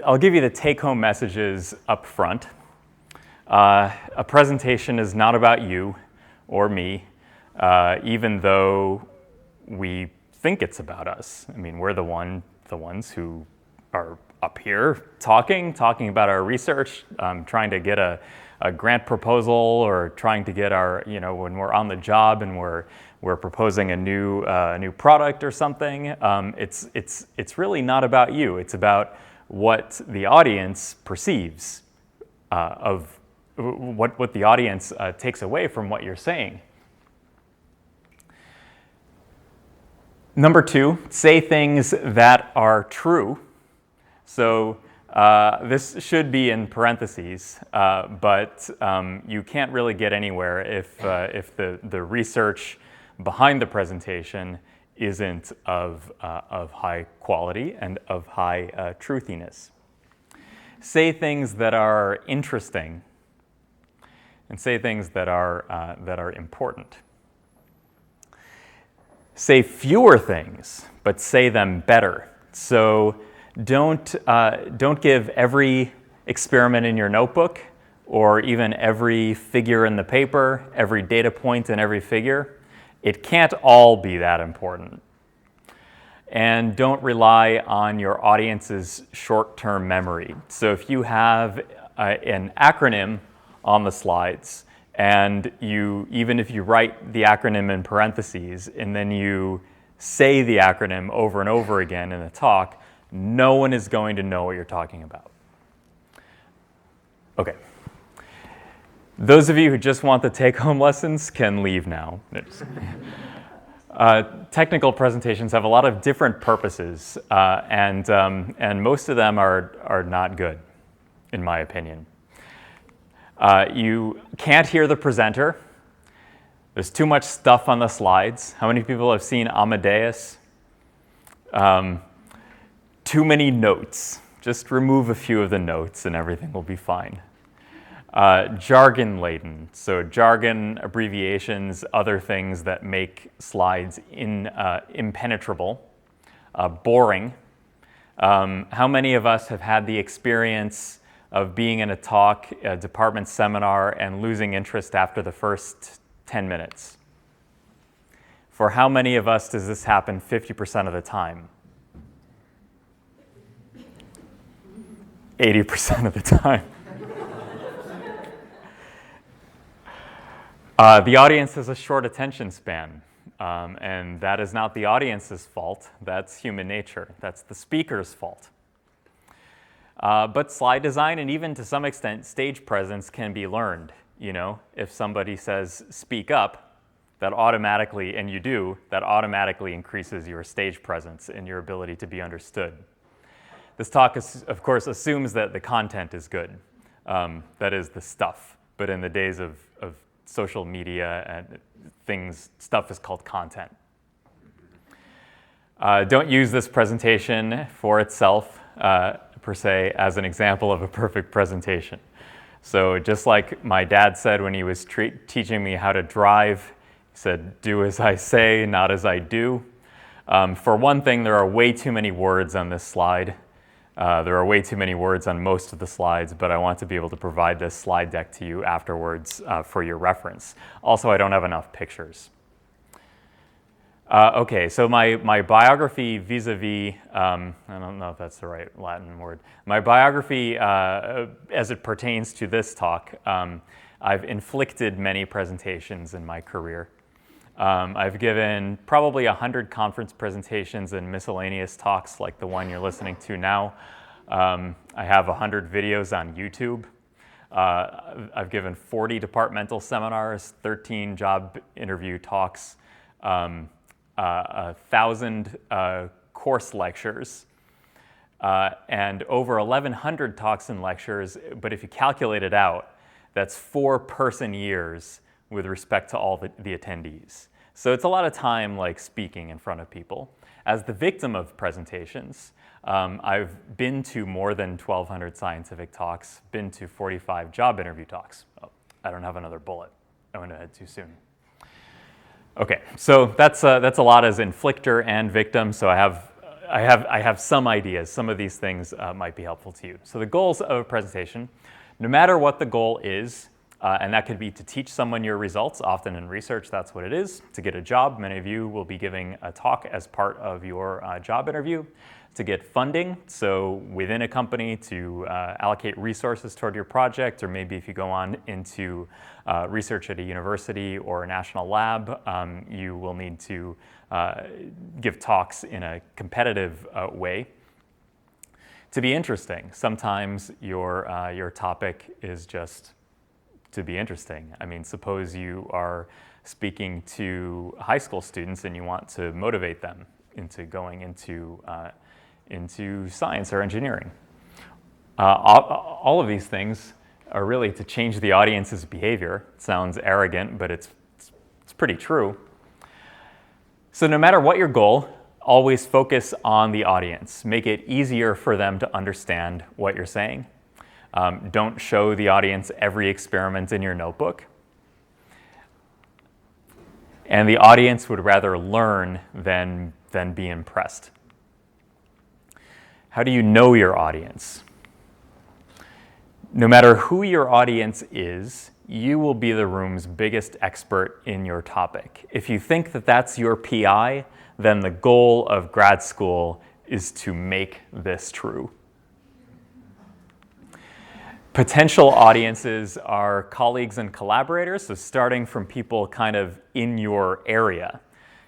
I'll give you the take-home messages up front. A presentation is not about you or me, even though we think it's about us. I mean, we're the ones who are up here talking about our research, trying to get a grant proposal, or trying to get our, when we're on the job and we're proposing a new product or something. It's really not about you. It's about what the audience perceives of what the audience takes away from what you're saying. Number 2, say things that are true. So this should be in parentheses, but you can't really get anywhere if the research behind the presentation isn't of high quality and of high truthiness. Say things that are interesting, and say things that are important. Say fewer things, but say them better. So don't give every experiment in your notebook, or even every figure in the paper, every data point in every figure. It can't all be that important. And don't rely on your audience's short-term memory. So if you have an acronym on the slides, and even if you write the acronym in parentheses, and then you say the acronym over and over again in a talk, no one is going to know what you're talking about. Okay. Those of you who just want the take-home lessons can leave now. Technical presentations have a lot of different purposes, and most of them are not good, in my opinion. You can't hear the presenter. There's too much stuff on the slides. How many people have seen Amadeus? Too many notes. Just remove a few of the notes and everything will be fine. Jargon-laden, so jargon, abbreviations, other things that make slides impenetrable. Boring. How many of us have had the experience of being in a talk, a department seminar, and losing interest after the first 10 minutes? For how many of us does this happen 50% of the time? 80% of the time. The audience has a short attention span, and that is not the audience's fault. That's human nature. That's the speaker's fault. But slide design, and even to some extent stage presence, can be learned. If somebody says speak up, that automatically increases your stage presence and your ability to be understood. This talk, of course, assumes that the content is good. That is the stuff. But in the days of social media and things, stuff is called content. Don't use this presentation for itself, per se, as an example of a perfect presentation. So just like my dad said when he was teaching me how to drive, he said, "Do as I say, not as I do." For one thing, there are way too many words on this slide. There are way too many words on most of the slides, but I want to be able to provide this slide deck to you afterwards for your reference. Also, I don't have enough pictures. Okay, so my biography vis-a-vis, I don't know if that's the right Latin word. My biography, as it pertains to this talk, I've inflicted many presentations in my career. I've given probably 100 conference presentations and miscellaneous talks like the one you're listening to now. I have 100 videos on YouTube. I've given 40 departmental seminars, 13 job interview talks, 1,000 course lectures, and over 1,100 talks and lectures. But if you calculate it out, that's 4 person years with respect to all the attendees. So it's a lot of time speaking in front of people. As the victim of presentations, I've been to more than 1,200 scientific talks, been to 45 job interview talks. Oh, I don't have another bullet. I went ahead too soon. Okay, so that's a lot as inflictor and victim. So I have I have some ideas. Some of these things might be helpful to you. So the goals of a presentation, no matter what the goal is, and that could be to teach someone your results. Often in research, that's what it is. To get a job, many of you will be giving a talk as part of your job interview. To get funding, so within a company to allocate resources toward your project, or maybe if you go on into research at a university or a national lab, you will need to give talks in a competitive way. To be interesting, sometimes your topic is just to be interesting. I mean, suppose you are speaking to high school students and you want to motivate them into going into science or engineering. All of these things are really to change the audience's behavior. It sounds arrogant, but it's pretty true. So no matter what your goal, always focus on the audience. Make it easier for them to understand what you're saying. Don't show the audience every experiment in your notebook. And the audience would rather learn than be impressed. How do you know your audience? No matter who your audience is, you will be the room's biggest expert in your topic. If you think that that's your PI, then the goal of grad school is to make this true. Potential audiences are colleagues and collaborators, so starting from people kind of in your area.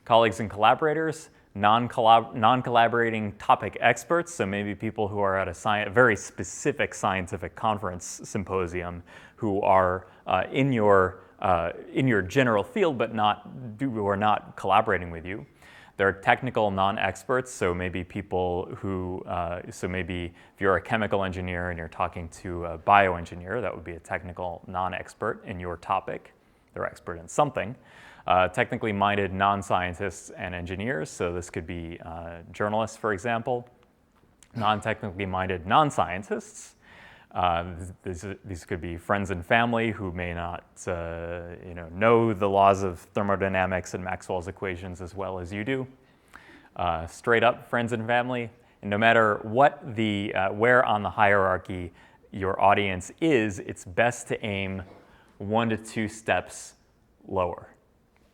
Colleagues and collaborators, non-collaborating topic experts, so maybe people who are at a very specific scientific conference symposium who are in your general field but who are not collaborating with you. There are technical non-experts, so maybe people who, so maybe if you're a chemical engineer and you're talking to a bioengineer, that would be a technical non-expert in your topic. They're expert in something. Technically minded non-scientists and engineers, so this could be journalists, for example. Non-technically minded non-scientists. These could be friends and family who may not know the laws of thermodynamics and Maxwell's equations as well as you do. Straight up friends and family. And no matter what where on the hierarchy your audience is, it's best to aim 1 to 2 steps lower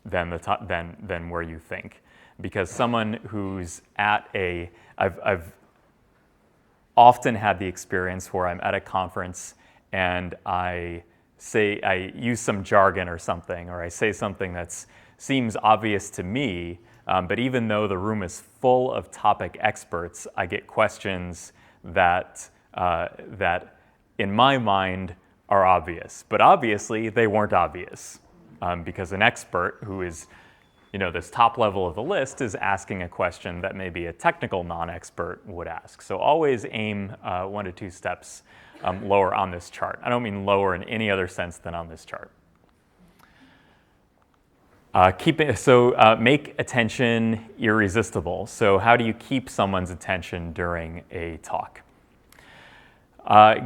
than where you think. Because someone who's at I've often had the experience where I'm at a conference and I use some jargon or something, or I say something that seems obvious to me, but even though the room is full of topic experts, I get questions that in my mind are obvious, but obviously they weren't obvious because an expert who is this top level of the list is asking a question that maybe a technical non-expert would ask. So always aim 1 to 2 steps lower on this chart. I don't mean lower in any other sense than on this chart. Make attention irresistible. So how do you keep someone's attention during a talk?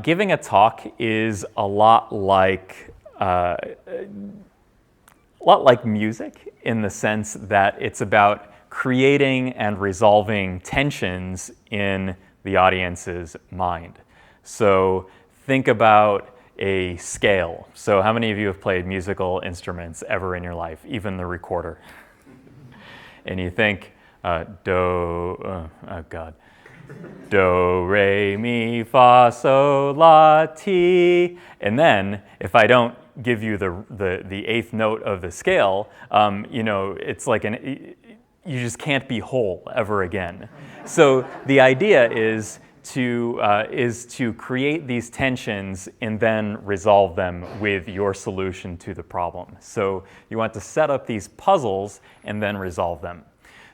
Giving a talk is a lot like music in the sense that it's about creating and resolving tensions in the audience's mind. So think about a scale. So how many of you have played musical instruments ever in your life, even the recorder? And you think, do, re, mi, fa, sol, la, ti. And then if I don't give you the 8th note of the scale, it's like you just can't be whole ever again. So the idea is to create these tensions and then resolve them with your solution to the problem. So you want to set up these puzzles and then resolve them.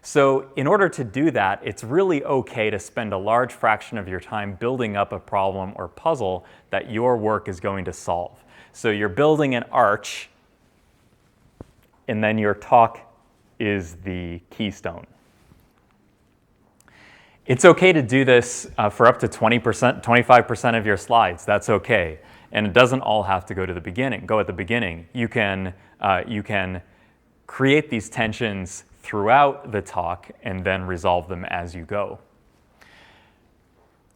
So in order to do that, it's really okay to spend a large fraction of your time building up a problem or puzzle that your work is going to solve. So you're building an arch, and then your talk is the keystone. It's okay to do this for up to 20%, 25% of your slides. That's okay. And it doesn't all have to go at the beginning. You can create these tensions throughout the talk and then resolve them as you go.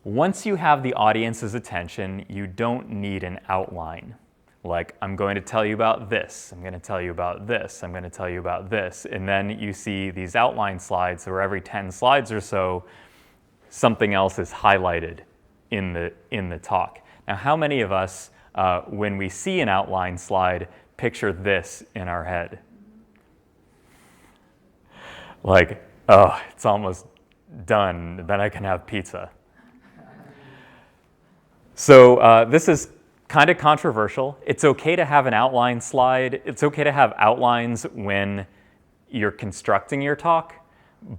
Once you have the audience's attention, you don't need an outline. Like, I'm going to tell you about this, I'm going to tell you about this, I'm going to tell you about this. And then you see these outline slides where every 10 slides or so, something else is highlighted in the talk. Now, how many of us, when we see an outline slide, picture this in our head? Like, oh, it's almost done, then I can have pizza. So this is kind of controversial. It's okay to have an outline slide. It's okay to have outlines when you're constructing your talk,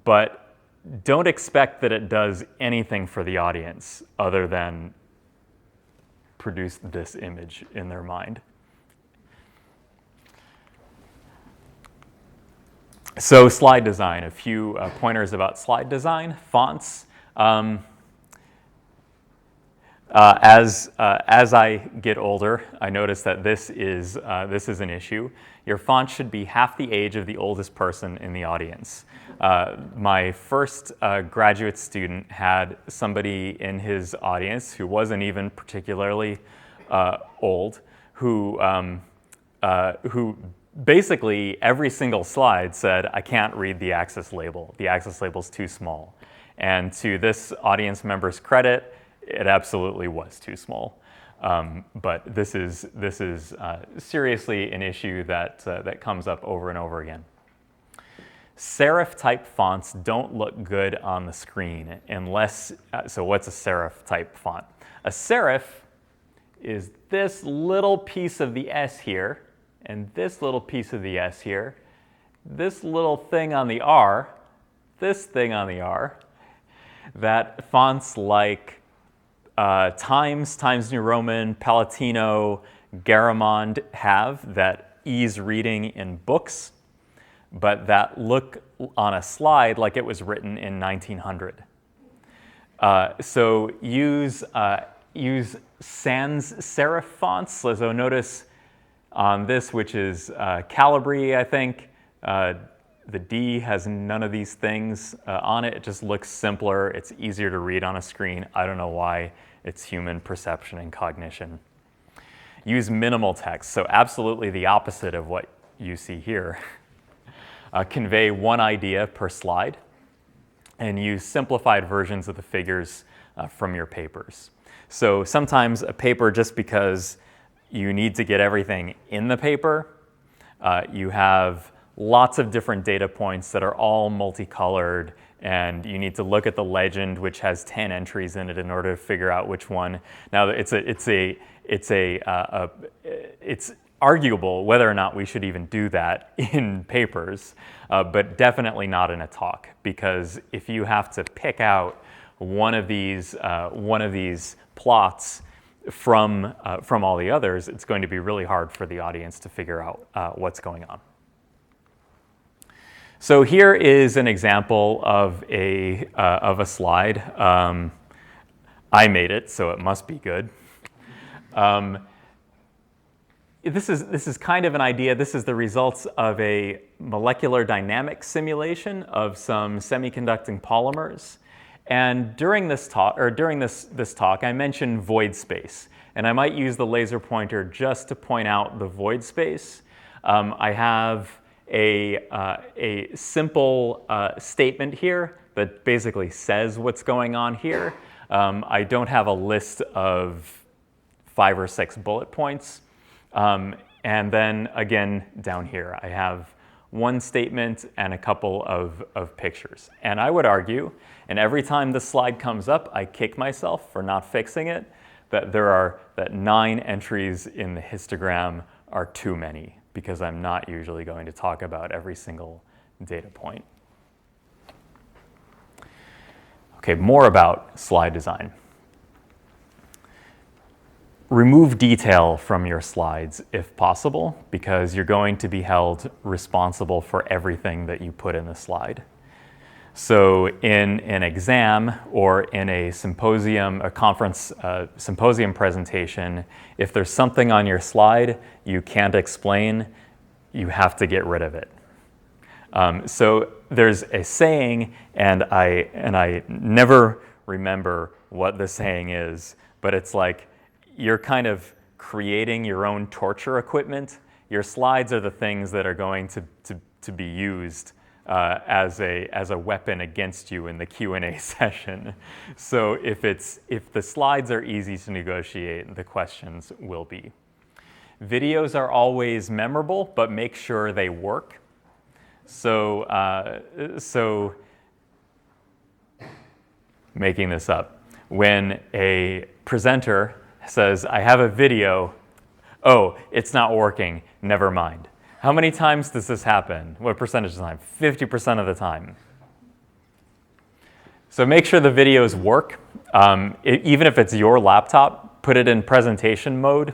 but don't expect that it does anything for the audience other than produce this image in their mind. So slide design, a few pointers about slide design. Fonts. As I get older, I notice that this is an issue. Your font should be half the age of the oldest person in the audience. My first graduate student had somebody in his audience who wasn't even particularly old, who basically every single slide said, I can't read the axis label. The axis label's too small. And to this audience member's credit, it absolutely was too small. But this is seriously an issue that comes up over and over again. Serif type fonts don't look good on the screen unless, so what's a serif type font? A serif is this little piece of the S here, and this little piece of the S here, this little thing on the R, this thing on the R, that fonts like Times New Roman, Palatino, Garamond have that ease reading in books, but that look on a slide like it was written in 1900. So use sans serif fonts. So notice on this, which is Calibri, I think, the D has none of these things on it. It just looks simpler. It's easier to read on a screen. I don't know why. It's human perception and cognition. Use minimal text, so absolutely the opposite of what you see here. Convey one idea per slide, and use simplified versions of the figures from your papers. So sometimes a paper, just because you need to get everything in the paper, you have lots of different data points that are all multicolored, and you need to look at the legend, which has 10 entries in it, in order to figure out which one. Now, it's arguable whether or not we should even do that in papers, but definitely not in a talk, because if you have to pick out one of these plots from all the others, it's going to be really hard for the audience to figure out what's going on. So here is an example of a slide. I made it, so it must be good. This is kind of an idea. This is the results of a molecular dynamics simulation of some semiconducting polymers. And during this talk, I mentioned void space, and I might use the laser pointer just to point out the void space. I have a simple statement here that basically says what's going on here. I don't have a list of 5 or 6 bullet points. And then again, down here, I have one statement and a couple of pictures. And I would argue, and every time the slide comes up, I kick myself for not fixing it, that 9 entries in the histogram are too many, because I'm not usually going to talk about every single data point. Okay, more about slide design. Remove detail from your slides if possible, because you're going to be held responsible for everything that you put in the slide. So in an exam or in a symposium, a conference symposium presentation, if there's something on your slide you can't explain, you have to get rid of it. So there's a saying, and I never remember what the saying is, but it's like you're kind of creating your own torture equipment. Your slides are the things that are going to be used as a weapon against you in the Q&A session. So if the slides are easy to negotiate, the questions will be. Videos are always memorable, but make sure they work. So making this up, when a presenter says, I have a video, oh, it's not working, never mind. How many times does this happen? What percentage of the time? 50% of the time. So make sure the videos work. Even if it's your laptop, put it in presentation mode.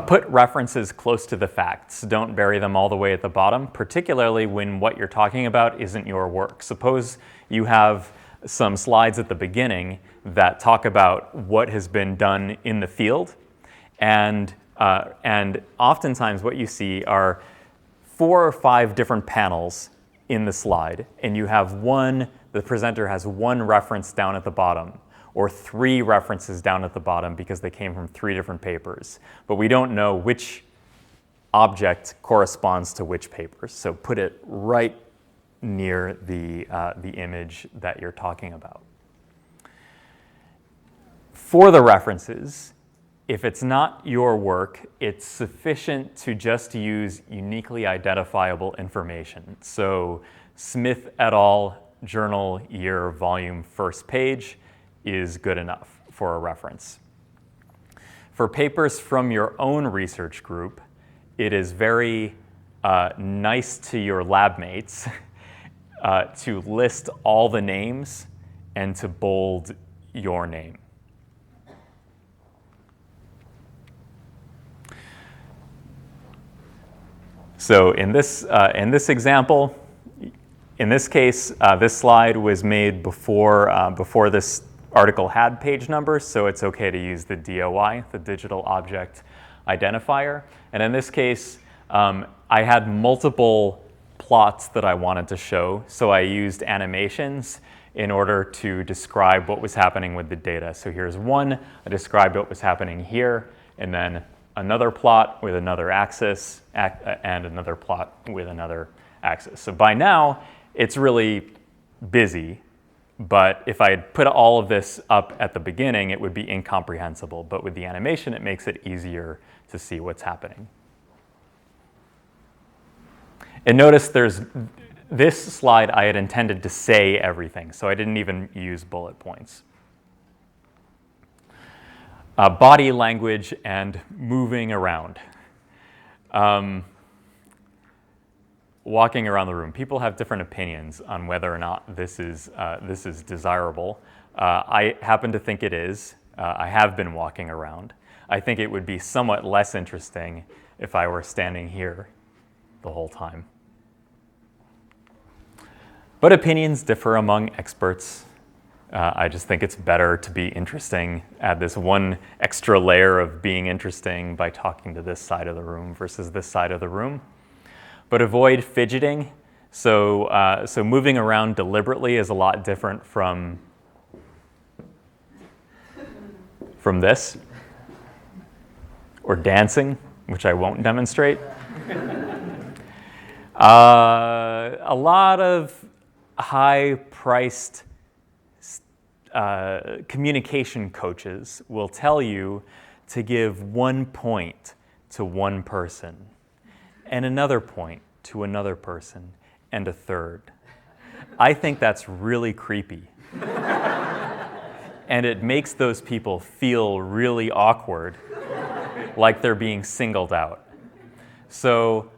Put references close to the facts. Don't bury them all the way at the bottom, particularly when what you're talking about isn't your work. Suppose you have some slides at the beginning that talk about what has been done in the field, and oftentimes what you see are 4 or 5 different panels in the slide, and you have the presenter has one reference down at the bottom, or 3 references down at the bottom because they came from 3 different papers. But we don't know which object corresponds to which papers. So put it right near the image that you're talking about. For the references, if it's not your work, it's sufficient to just use uniquely identifiable information. So Smith et al. Journal, year, volume, first page is good enough for a reference. For papers from your own research group, it is very nice to your lab mates to list all the names and to bold your name. So in this example, in this case, this slide was made before this article had page numbers, so it's okay to use the DOI, the Digital Object Identifier. And in this case, I had multiple plots that I wanted to show, so I used animations in order to describe what was happening with the data. So here's one, I described what was happening here, and then another plot with another axis, and another plot with another axis. So by now, it's really busy. But if I had put all of this up at the beginning, it would be incomprehensible. But with the animation, it makes it easier to see what's happening. And notice this slide I had intended to say everything, so I didn't even use bullet points. Body language and moving around. Walking around the room. People have different opinions on whether or not this is desirable. I happen to think it is. I have been walking around. I think it would be somewhat less interesting if I were standing here the whole time. But opinions differ among experts. I just think it's better to be interesting, add this one extra layer of being interesting by talking to this side of the room versus this side of the room. But avoid fidgeting. So moving around deliberately is a lot different from this, or dancing, which I won't demonstrate. A lot of high-priced communication coaches will tell you to give 1 point to one person, and another point to another person, and a third. I think that's really creepy. And it makes those people feel really awkward, like they're being singled out. So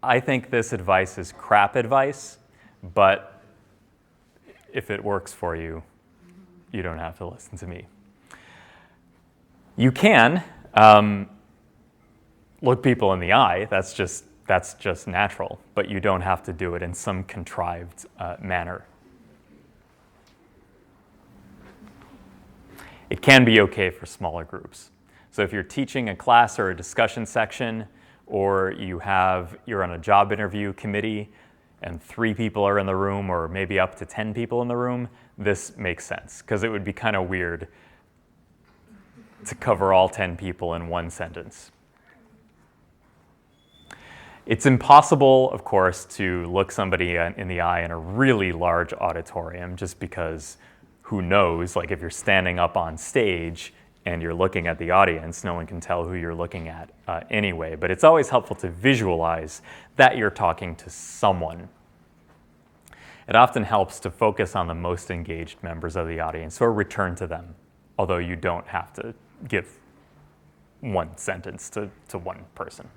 I think this advice is crap advice, but if it works for you, you don't have to listen to me. You can look people in the eye, that's just natural, but you don't have to do it in some contrived manner. It can be okay for smaller groups. So if you're teaching a class or a discussion section, or you're on a job interview committee, and 3 people are in the room, or maybe up to 10 people in the room, this makes sense, because it would be kind of weird to cover all 10 people in one sentence. It's impossible, of course, to look somebody in the eye in a really large auditorium, just because who knows, like if you're standing up on stage and you're looking at the audience, no one can tell who you're looking at anyway. But it's always helpful to visualize that you're talking to someone. It often helps to focus on the most engaged members of the audience or return to them, although you don't have to give one sentence to one person.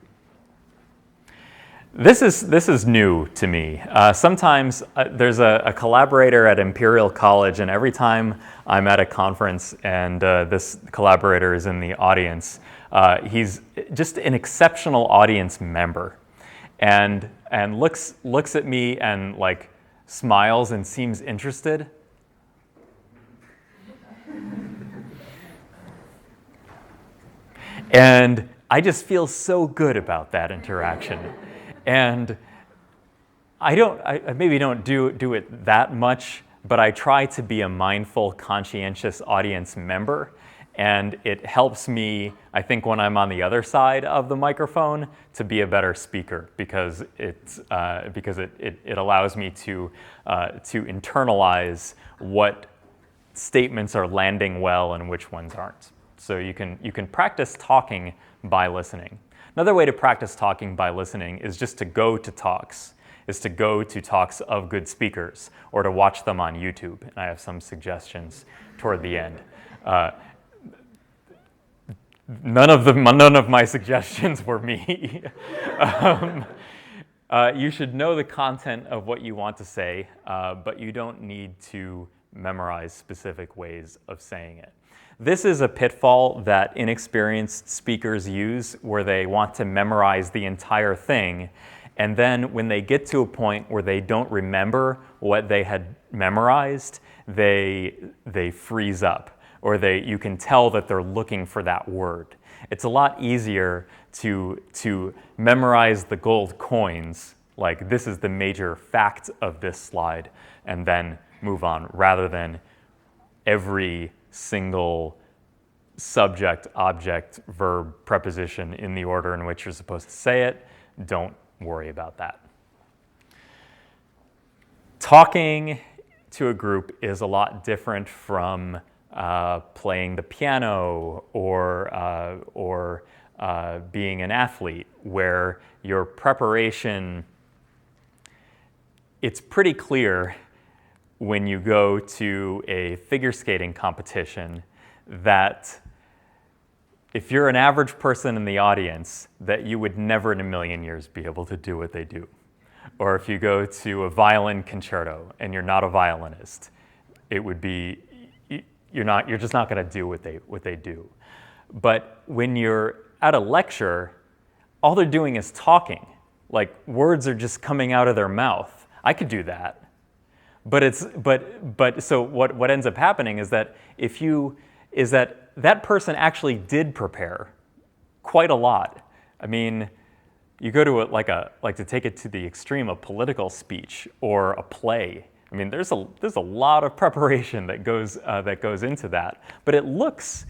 This is new to me. Sometimes there's a collaborator at Imperial College, and every time I'm at a conference and this collaborator is in the audience, he's just an exceptional audience member, and looks at me and like smiles and seems interested. And I just feel so good about that interaction. And I maybe don't do it that much, but I try to be a mindful, conscientious audience member. And it helps me, I think, when I'm on the other side of the microphone, to be a better speaker, because it allows me to internalize what statements are landing well and which ones aren't. So you can practice talking by listening. Another way to practice talking by listening is just to go to talks, of good speakers, or to watch them on YouTube. And I have some suggestions toward the end. None of my suggestions were me. You should know the content of what you want to say, but you don't need to memorize specific ways of saying it. This is a pitfall that inexperienced speakers use, where they want to memorize the entire thing, and then when they get to a point where they don't remember what they had memorized, they freeze up, or you can tell that they're looking for that word. It's a lot easier to memorize the gold coins, like this is the major fact of this slide, and then move on, rather than every single subject, object, verb, preposition in the order in which you're supposed to say it. Don't worry about that. Talking to a group is a lot different from playing the piano or being an athlete, where your preparation, it's pretty clear when you go to a figure skating competition that if you're an average person in the audience, that you would never in a million years be able to do what they do. Or if you go to a violin concerto and you're not a violinist, it would be, you're just not going to do what they do. But when you're at a lecture, all they're doing is talking. Like, words are just coming out of their mouth. I could do that. But so what ends up happening is that that person actually did prepare quite a lot. I mean, you go to to take it to the extreme, a political speech or a play. I mean, there's a lot of preparation that goes into that. But it looks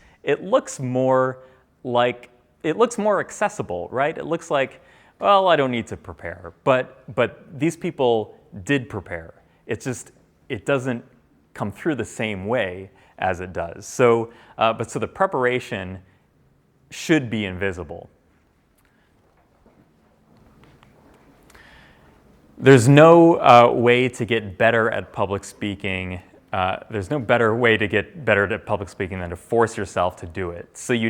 more accessible, right? It looks like, well, I don't need to prepare. But these people did prepare. It doesn't come through the same way as it does. So the preparation should be invisible. There's no way to get better at public speaking. There's no better way to get better at public speaking than to force yourself to do it. So you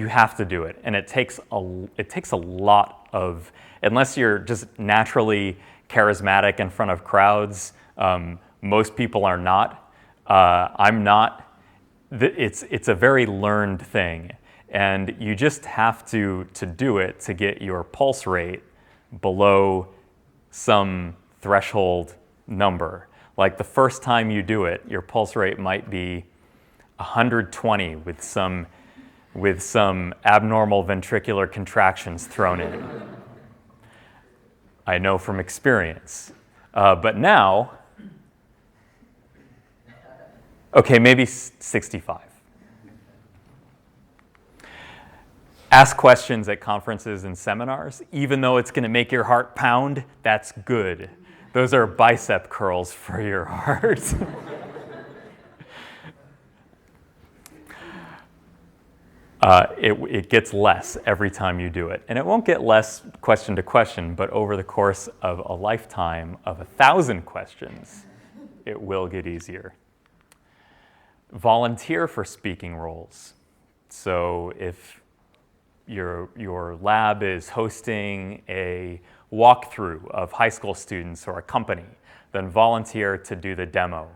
have to do it, and it takes a lot of, unless you're just naturally charismatic in front of crowds. Most people are not. I'm not. It's a very learned thing, and you just have to do it to get your pulse rate below some threshold number. Like the first time you do it, your pulse rate might be 120 with some abnormal ventricular contractions thrown in. I know from experience. But now, okay, maybe 65. Ask questions at conferences and seminars. Even though it's going to make your heart pound, that's good. Those are bicep curls for your heart. It gets less every time you do it. And it won't get less question to question, but over the course of a lifetime of 1,000 questions, it will get easier. Volunteer for speaking roles. So if your lab is hosting a walkthrough of high school students or a company, then volunteer to do the demo.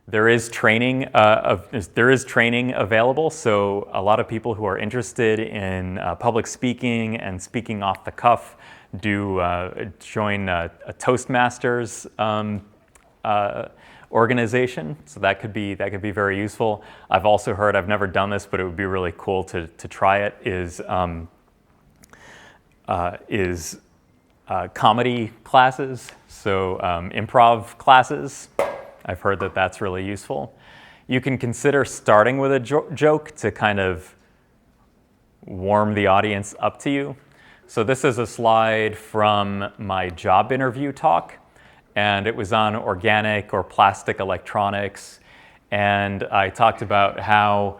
There is training available, so a lot of people who are interested in public speaking and speaking off the cuff do join a Toastmasters organization, so that could be very useful. I've also heard, I've never done this, but it would be really cool to try it, is comedy classes, so improv classes. I've heard that that's really useful. You can consider starting with a joke to kind of warm the audience up to you. So this is a slide from my job interview talk, and it was on organic or plastic electronics. And I talked about how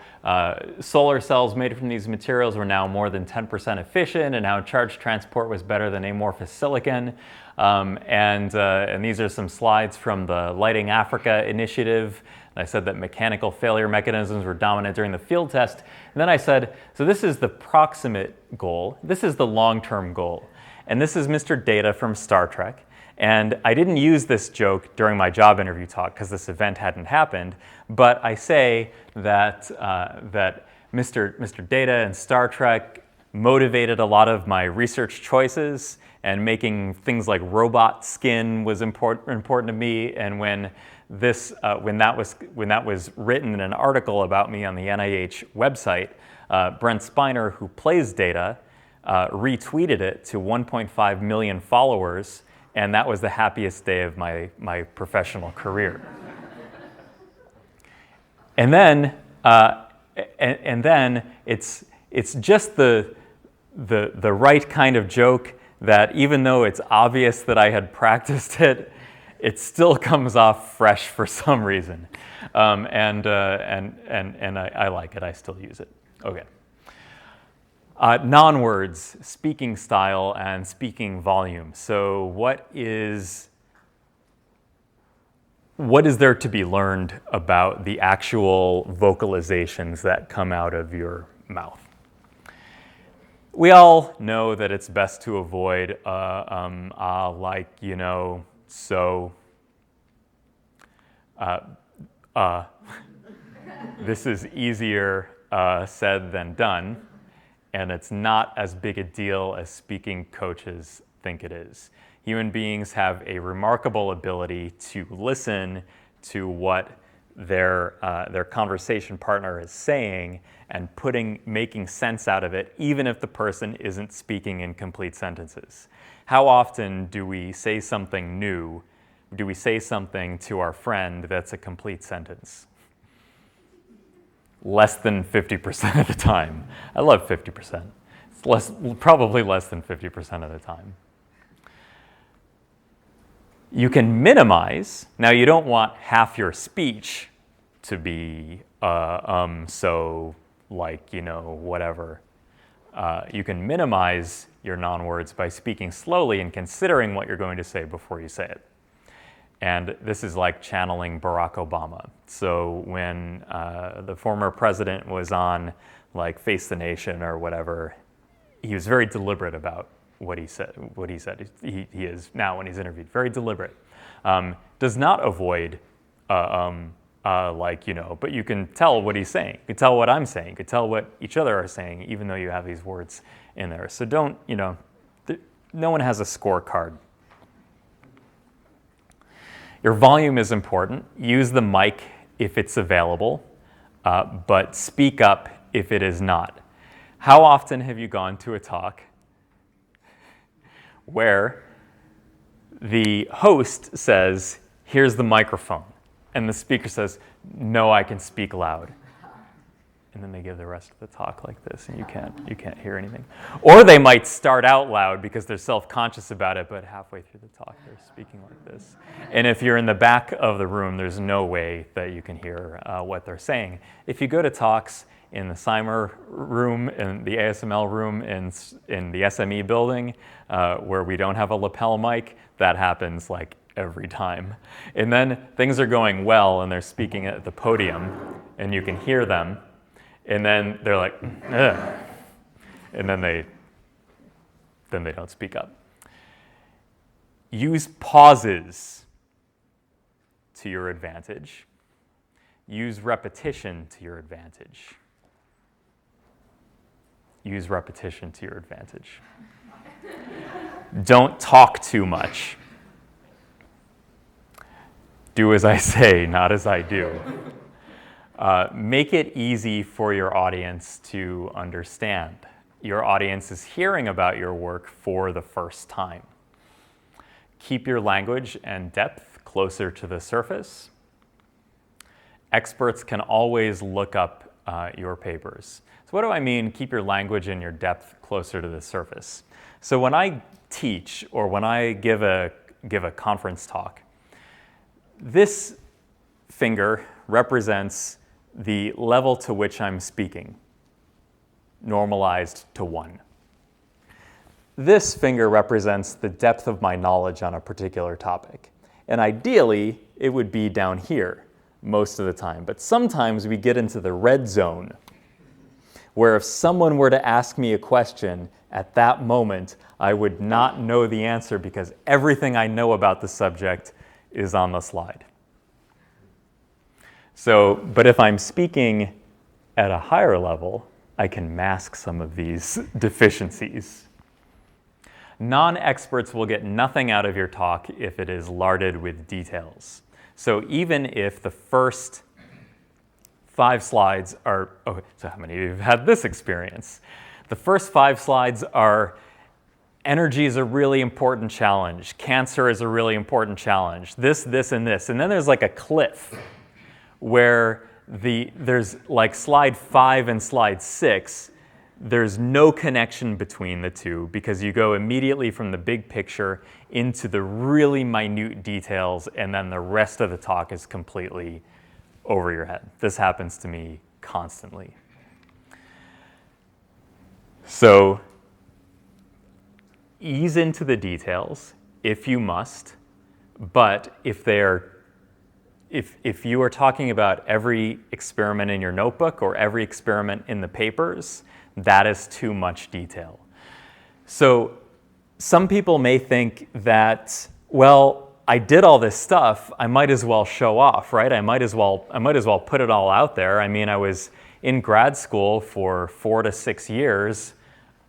solar cells made from these materials were now more than 10% efficient, and how charge transport was better than amorphous silicon. And these are some slides from the Lighting Africa initiative. And I said that mechanical failure mechanisms were dominant during the field test. And then I said, so this is the proximate goal. This is the long-term goal. And this is Mr. Data from Star Trek. And I didn't use this joke during my job interview talk because this event hadn't happened. But I say that, that Mr. Data and Star Trek motivated a lot of my research choices, and making things like robot skin was important to me. And when that was written in an article about me on the NIH website, Brent Spiner, who plays Data, retweeted it to 1.5 million followers, and that was the happiest day of my professional career. And then it's just the right kind of joke that, even though it's obvious that I had practiced it, it still comes off fresh for some reason, and I like it. I still use it. Okay. Non-words, speaking style, and speaking volume. So what is there to be learned about the actual vocalizations that come out of your mouth? We all know that it's best to avoid like, you know, so. This is easier said than done, and it's not as big a deal as speaking coaches think it is. Human beings have a remarkable ability to listen to what their conversation partner is saying and making sense out of it, even if the person isn't speaking in complete sentences. How often do we say something new? Do we say something to our friend that's a complete sentence? Less than 50% of the time. I love 50%. It's probably less than 50% of the time. You can minimize. Now, you don't want half your speech to be so, like, you know, whatever. You can minimize your non-words by speaking slowly and considering what you're going to say before you say it. And this is like channeling Barack Obama. So when the former president was on, like, Face the Nation or whatever, he was very deliberate about what he said. He is now, when he's interviewed, very deliberate. Does not avoid, like, you know, but you can tell what he's saying. You can tell what I'm saying. You can tell what each other are saying, even though you have these words in there. So don't, you know, no one has a scorecard. Your volume is important. Use the mic if it's available, but speak up if it is not. How often have you gone to a talk where the host says, here's the microphone. And the speaker says, no, I can speak loud. And then they give the rest of the talk like this, and you can't hear anything. Or they might start out loud because they're self-conscious about it, but halfway through the talk, they're speaking like this. And if you're in the back of the room, there's no way that you can hear what they're saying. If you go to talks in the Cymer room, in the ASML room, in the SME building, where we don't have a lapel mic, that happens like every time. And then things are going well, and they're speaking at the podium, and you can hear them. And then they're like, ugh. And then they don't speak up. Use pauses to your advantage. Use repetition to your advantage. Use repetition to your advantage. Don't talk too much. Do as I say, not as I do. Make it easy for your audience to understand. Your audience is hearing about your work for the first time. Keep your language and depth closer to the surface. Experts can always look up your papers. So what do I mean, keep your language and your depth closer to the surface? So when I teach or when I give a conference talk, this finger represents the level to which I'm speaking, normalized to 1. This finger represents the depth of my knowledge on a particular topic. And ideally, it would be down here most of the time. But sometimes we get into the red zone, where if someone were to ask me a question, at that moment, I would not know the answer because everything I know about the subject is on the slide. So, but if I'm speaking at a higher level, I can mask some of these deficiencies. Non-experts will get nothing out of your talk if it is larded with details. So even if the first 5 slides are, okay, so how many of you have had this experience? The first 5 slides are, energy is a really important challenge, cancer is a really important challenge, this, and this. And then there's like a cliff where there's like slide 5 and slide 6, there's no connection between the two because you go immediately from the big picture into the really minute details, and then the rest of the talk is completely over your head. This happens to me constantly. So ease into the details if you must, but if you are talking about every experiment in your notebook or every experiment in the papers, that is too much detail. So some people may think that, well, I did all this stuff, I might as well show off, right? I might as well put it all out there. I mean, I was in grad school for 4 to 6 years.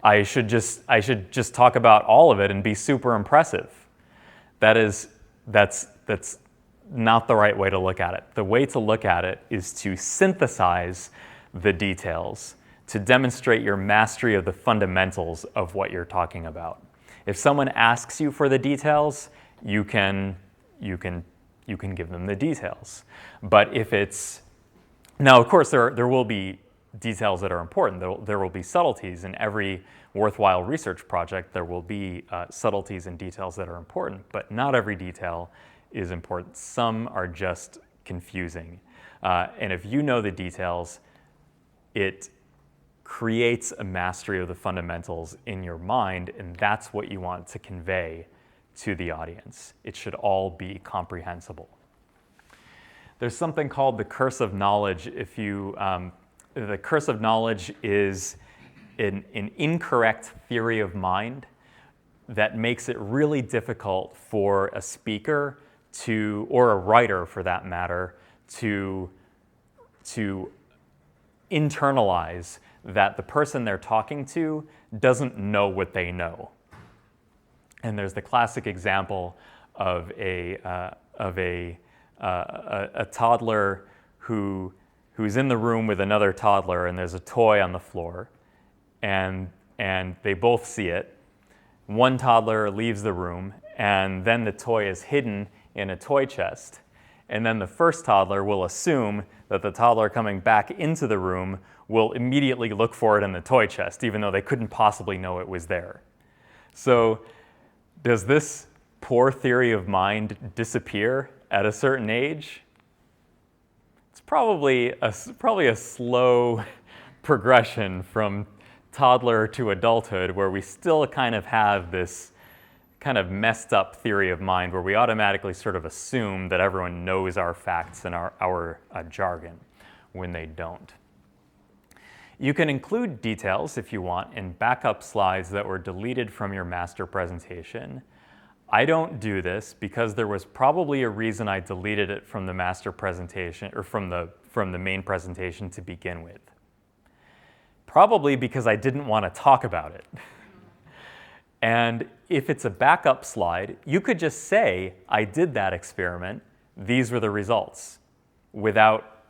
I should just talk about all of it and be super impressive. That's not the right way to look at it. The way to look at it is to synthesize the details, to demonstrate your mastery of the fundamentals of what you're talking about. If someone asks you for the details, you can give them the details. But if it's, now of course there will be details that are important. There will be subtleties in every worthwhile research project. There will be subtleties and details that are important, but not every detail is important. Some are just confusing. And if you know the details, it creates a mastery of the fundamentals in your mind, and that's what you want to convey to the audience. It should all be comprehensible. There's something called the curse of knowledge. The curse of knowledge is an incorrect theory of mind that makes it really difficult for a speaker to, or a writer for that matter, to internalize that the person they're talking to doesn't know what they know. And there's the classic example of a toddler who's in the room with another toddler, and there's a toy on the floor, and they both see it. one toddler leaves the room, and then the toy is hidden in a toy chest. And then the first toddler will assume that the toddler coming back into the room will immediately look for it in the toy chest, even though they couldn't possibly know it was there. So does this poor theory of mind disappear at a certain age? It's probably a slow progression from toddler to adulthood, where we still kind of have this kind of messed up theory of mind where we automatically sort of assume that everyone knows our facts and our jargon when they don't. You can include details, if you want, in backup slides that were deleted from your master presentation. I don't do this because there was probably a reason I deleted it from the master presentation, or from the main presentation to begin with. Probably because I didn't want to talk about it. And if it's a backup slide, you could just say, I did that experiment, these were the results, without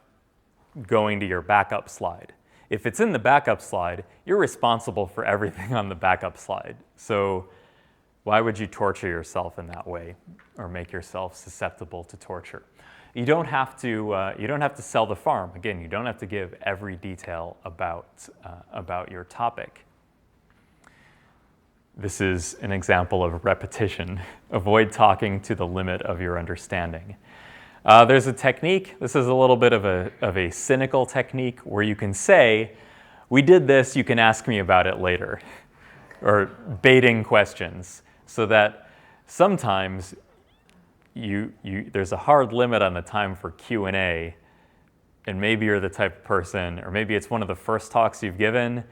going to your backup slide. If it's in the backup slide, you're responsible for everything on the backup slide. So why would you torture yourself in that way, or make yourself susceptible to torture? You don't have to sell the farm. Again, you don't have to give every detail about your topic. This is an example of repetition. Avoid talking to the limit of your understanding. There's a technique. This is a little bit of a cynical technique where you can say, we did this, you can ask me about it later, or baiting questions, so that sometimes there's a hard limit on the time for Q&A, and maybe you're the type of person, or maybe it's one of the first talks you've given,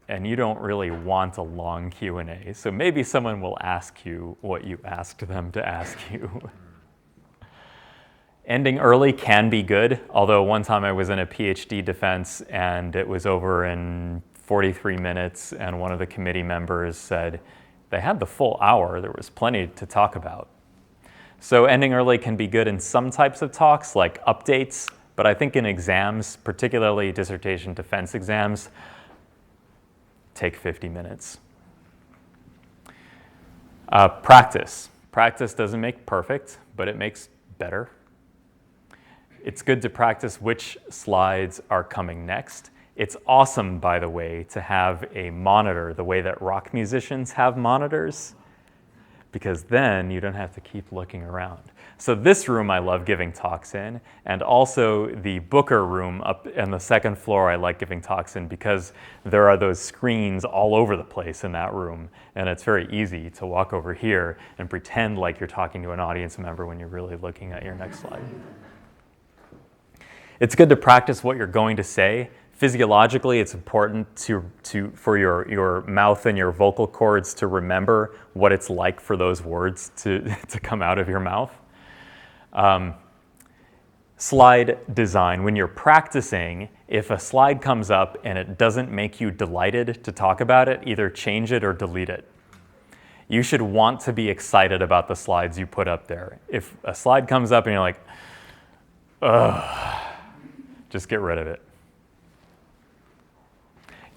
and you don't really want a long Q&A. So maybe someone will ask you what you asked them to ask you. Ending early can be good, although one time I was in a PhD defense and it was over in 43 minutes, and one of the committee members said they had the full hour, there was plenty to talk about. So ending early can be good in some types of talks, like updates, but I think in exams, particularly dissertation defense exams, take 50 minutes. Practice. Practice doesn't make perfect, but it makes better. It's good to practice which slides are coming next. It's awesome, by the way, to have a monitor the way that rock musicians have monitors, because then you don't have to keep looking around. So this room I love giving talks in, and also the Booker room up on the second floor I like giving talks in, because there are those screens all over the place in that room, and it's very easy to walk over here and pretend like you're talking to an audience member when you're really looking at your next slide. It's good to practice what you're going to say. Physiologically, it's important for your mouth and your vocal cords to remember what it's like for those words to come out of your mouth. Slide design. When you're practicing, if a slide comes up and it doesn't make you delighted to talk about it, either change it or delete it. You should want to be excited about the slides you put up there. If a slide comes up and you're like, ugh, just get rid of it.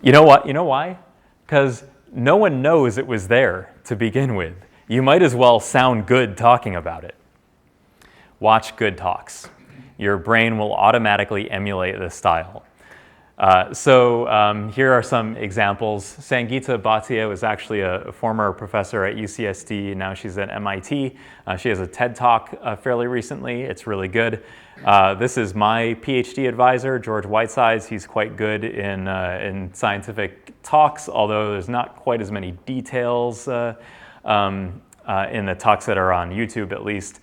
You know what? You know why? Because no one knows it was there to begin with. You might as well sound good talking about it. Watch good talks. Your brain will automatically emulate this style. Here are some examples. Sangeeta Bhatia was actually a former professor at UCSD. Now she's at MIT. She has a TED Talk fairly recently. It's really good. This is my PhD advisor, George Whitesides. He's quite good in scientific talks, although there's not quite as many details in the talks that are on YouTube, at least.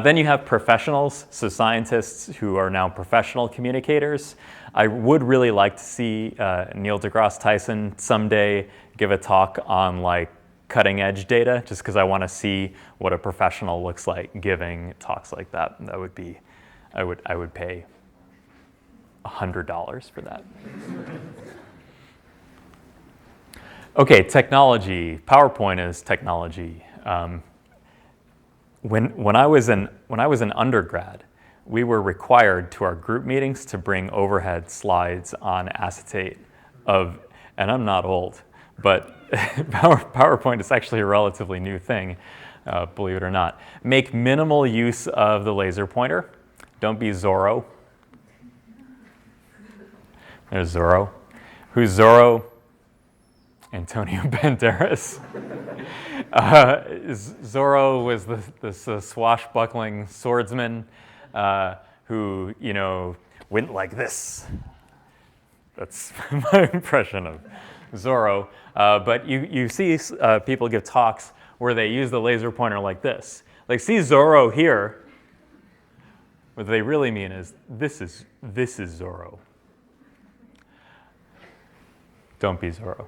Then you have professionals, so scientists who are now professional communicators. I would really like to see Neil deGrasse Tyson someday give a talk on like cutting edge data, just because I want to see what a professional looks like giving talks like that. That would be, I would pay $100 for that. Okay, technology. PowerPoint is technology. When I was an undergrad, we were required to our group meetings to bring overhead slides on acetate and I'm not old, but PowerPoint is actually a relatively new thing, believe it or not. Make minimal use of the laser pointer. Don't be Zorro. There's Zorro. Who's Zorro? Antonio Banderas. Zorro was this swashbuckling swordsman who, went like this. That's my impression of Zorro. But you see people give talks where they use the laser pointer like this. Like, see Zorro here. What they really mean is, this is Zorro. Don't be Zorro.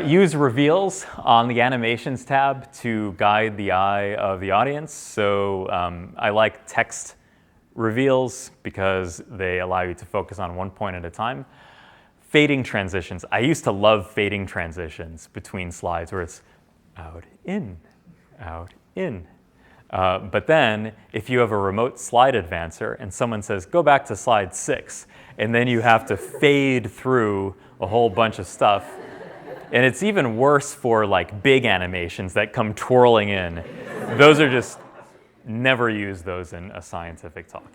Use reveals on the animations tab to guide the eye of the audience. So I like text reveals because they allow you to focus on one point at a time. Fading transitions. I used to love fading transitions between slides where it's out, in, out, in. But then if you have a remote slide advancer and someone says, go back to slide 6, and then you have to fade through a whole bunch of stuff. And it's even worse for like big animations that come twirling in. Those are just, never use those in a scientific talk.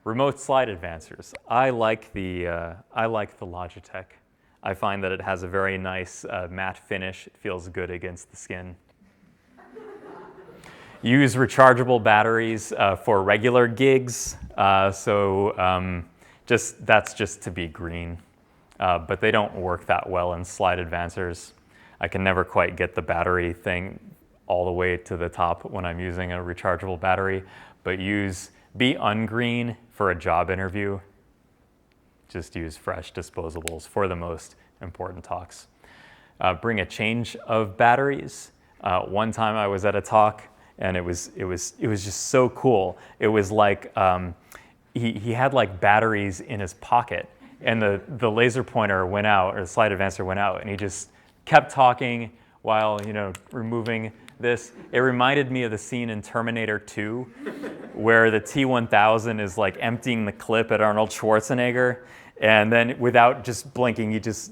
Remote slide advancers. I like the Logitech. I find that it has a very nice matte finish. It feels good against the skin. Use rechargeable batteries for regular gigs. That's just to be green. But they don't work that well in slide advancers. I can never quite get the battery thing all the way to the top when I'm using a rechargeable battery. But be ungreen for a job interview. Just use fresh disposables for the most important talks. Bring a change of batteries. One time I was at a talk and it was just so cool. It was like he had like batteries in his pocket. And the laser pointer went out, or the slide advancer went out, and he just kept talking while removing this. It reminded me of the scene in Terminator 2, where the T-1000 is like emptying the clip at Arnold Schwarzenegger, and then without just blinking, he just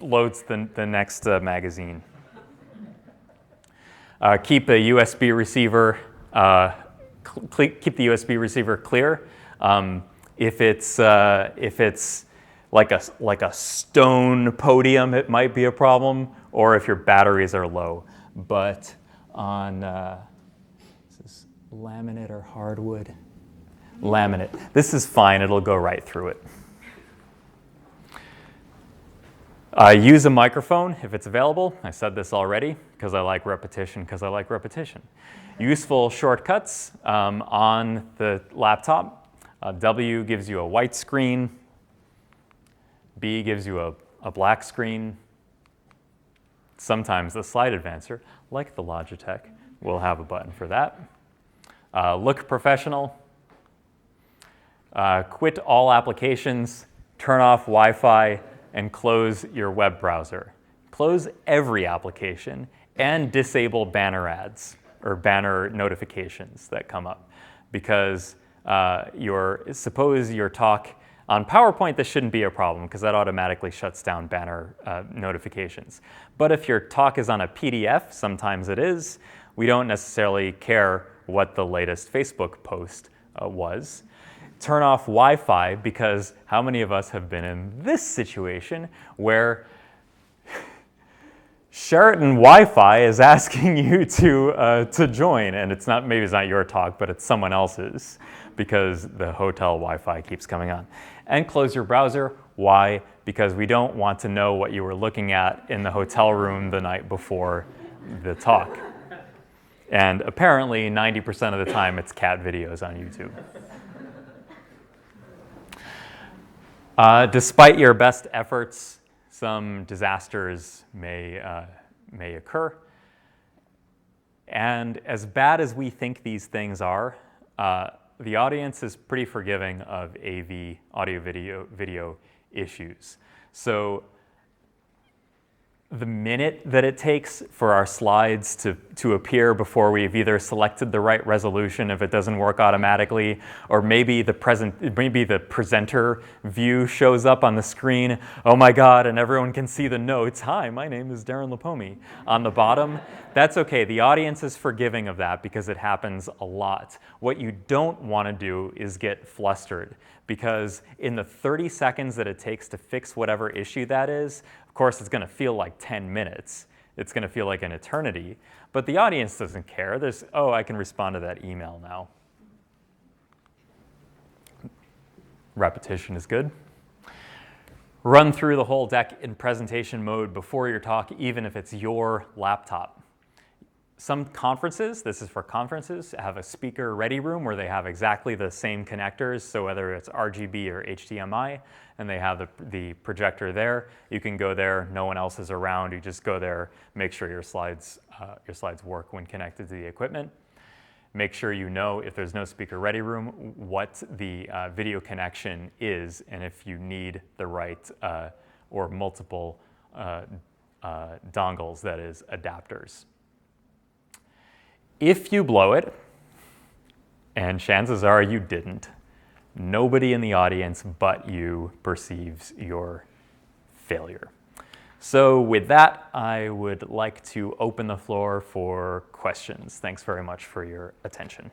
loads the next magazine. Keep the USB receiver clear. If it's like a stone podium, it might be a problem, or if your batteries are low. But on is this laminate or hardwood? Laminate. This is fine. It'll go right through it. Use a microphone if it's available. I said this already because I like repetition. Useful shortcuts on the laptop. W gives you a white screen. B gives you a black screen. Sometimes the slide advancer, like the Logitech, will have a button for that. Look professional. Quit all applications. Turn off Wi-Fi and close your web browser. Close every application and disable banner ads or banner notifications that come up, because suppose your talk on PowerPoint, this shouldn't be a problem because that automatically shuts down banner notifications. But if your talk is on a PDF, sometimes it is, we don't necessarily care what the latest Facebook post was. Turn off Wi-Fi, because how many of us have been in this situation where Sheraton Wi-Fi is asking you to join, and maybe it's not your talk, but it's someone else's, because the hotel Wi-Fi keeps coming on. And close your browser. Why? Because we don't want to know what you were looking at in the hotel room the night before the talk. And apparently 90% of the time it's cat videos on YouTube. Despite your best efforts, some disasters may occur. And as bad as we think these things are, the audience is pretty forgiving of AV, audio video issues. So the minute that it takes for our slides to appear before we've either selected the right resolution if it doesn't work automatically, or maybe the presenter view shows up on the screen, oh my God, and everyone can see the notes, hi, my name is Darren Lipomi, on the bottom. That's okay, the audience is forgiving of that because it happens a lot. What you don't want to do is get flustered, because in the 30 seconds that it takes to fix whatever issue that is, of course, it's going to feel like 10 minutes. It's going to feel like an eternity. But the audience doesn't care. There's, oh, I can respond to that email now. Repetition is good. Run through the whole deck in presentation mode before your talk, even if it's your laptop. Some conferences, this is for conferences, have a speaker ready room where they have exactly the same connectors. So whether it's RGB or HDMI, and they have the projector there, you can go there, no one else is around, you just go there, make sure your slides work when connected to the equipment. Make sure you know, if there's no speaker ready room, what the video connection is, and if you need the right or multiple dongles, that is, adapters. If you blow it, and chances are you didn't, nobody in the audience but you perceives your failure. So with that, I would like to open the floor for questions. Thanks very much for your attention.